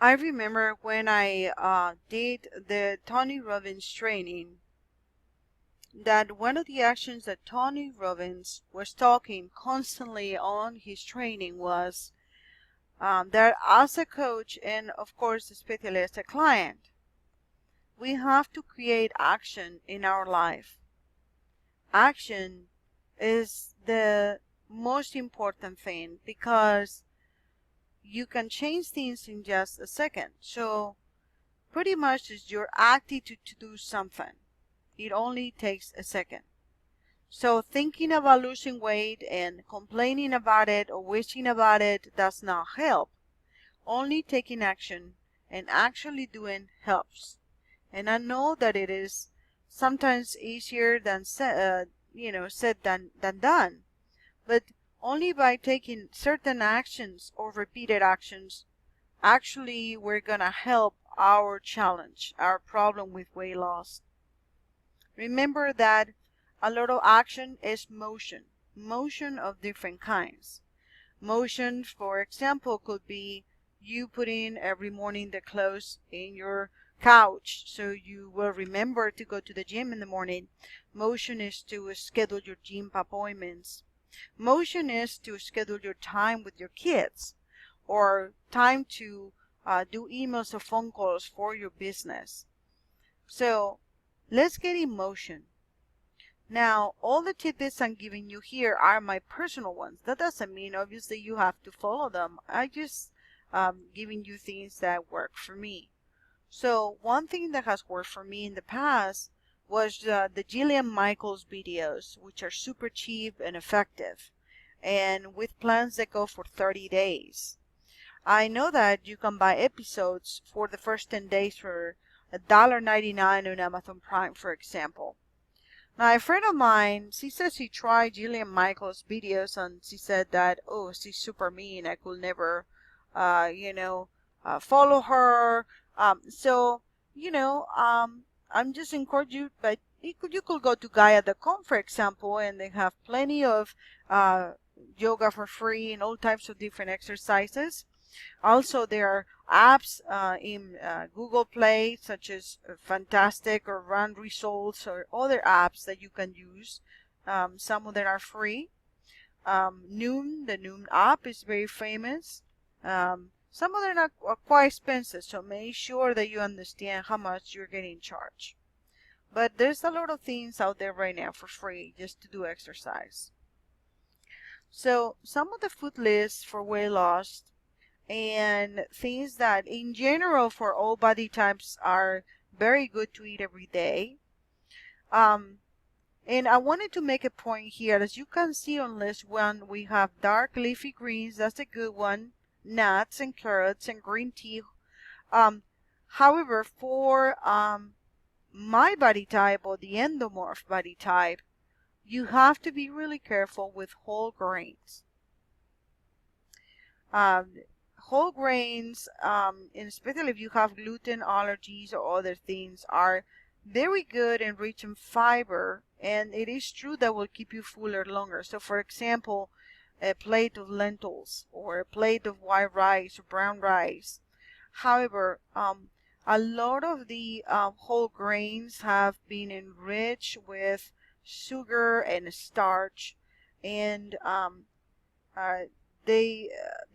I remember when I did the Tony Robbins training, that one of the actions that Tony Robbins was talking constantly on his training was that as a coach and of course especially as a client, we have to create action in our life. Action is the most important thing because you can change things in just a second. So pretty much is your attitude to do something. It only takes a second. So thinking about losing weight and complaining about it or wishing about it does not help. Only taking action and actually doing helps. And I know that it is sometimes easier than said than done. But only by taking certain actions or repeated actions, actually we're gonna help our challenge, our problem with weight loss. Remember that a lot of action is motion of different kinds. Motion, for example, could be you putting every morning the clothes in your couch so you will remember to go to the gym in the morning. Motion is to schedule your gym appointments. Motion is to schedule your time with your kids or time to do emails or phone calls for your business. So let's get in motion. Now, all the tidbits I'm giving you here are my personal ones. That doesn't mean obviously you have to follow them. I just giving you things that work for me. So one thing that has worked for me in the past was the Jillian Michaels videos, which are super cheap and effective, and with plans that go for 30 days. I know that you can buy episodes for the first 10 days for $1.99 on Amazon Prime, for example. Now, a friend of mine, she says she tried Jillian Michaels' videos and she said that, oh, she's super mean. I could never, follow her. So, I'm just encourage you, but you could go to Gaia.com, for example, and they have plenty of yoga for free and all types of different exercises. Also, there are apps in Google Play, such as Fantastic or Run Results or other apps that you can use. Some of them are free. The Noom app is very famous. Some of them are quite expensive, so make sure that you understand how much you're getting charged. But there's a lot of things out there right now for free just to do exercise. So some of the food lists for weight loss and things that in general for all body types are very good to eat every day. And I wanted to make a point here. As you can see on list 1, we have dark leafy greens. That's a good one. Nuts and carrots and green tea. However, for my body type or the endomorph body type, you have to be really careful with whole grains. Whole grains, and especially if you have gluten allergies or other things, are very good and rich in fiber, and it is true that will keep you fuller longer. So for example, a plate of lentils or a plate of white rice or brown rice. However, a lot of the whole grains have been enriched with sugar and starch, and there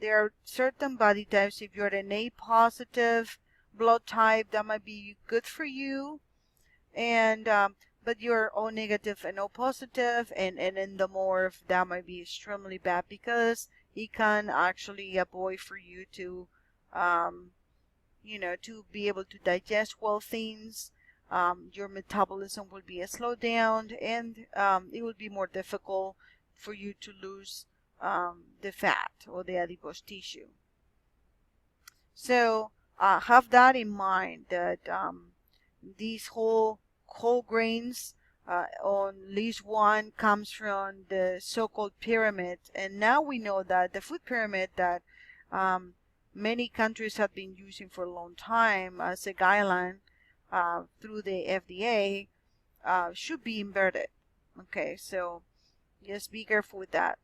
are certain body types. If you're an A positive blood type, that might be good for you, and but you're O negative and O positive and endomorph, that might be extremely bad because it can actually avoid for you to to be able to digest well things. Your metabolism will be slowed down, and it will be more difficult for you to lose the fat or the adipose tissue. So have that in mind, that these whole grains on list 1 comes from the so-called pyramid, and now we know that the food pyramid that many countries have been using for a long time as a guideline through the FDA should be inverted. Okay, so just be careful with that.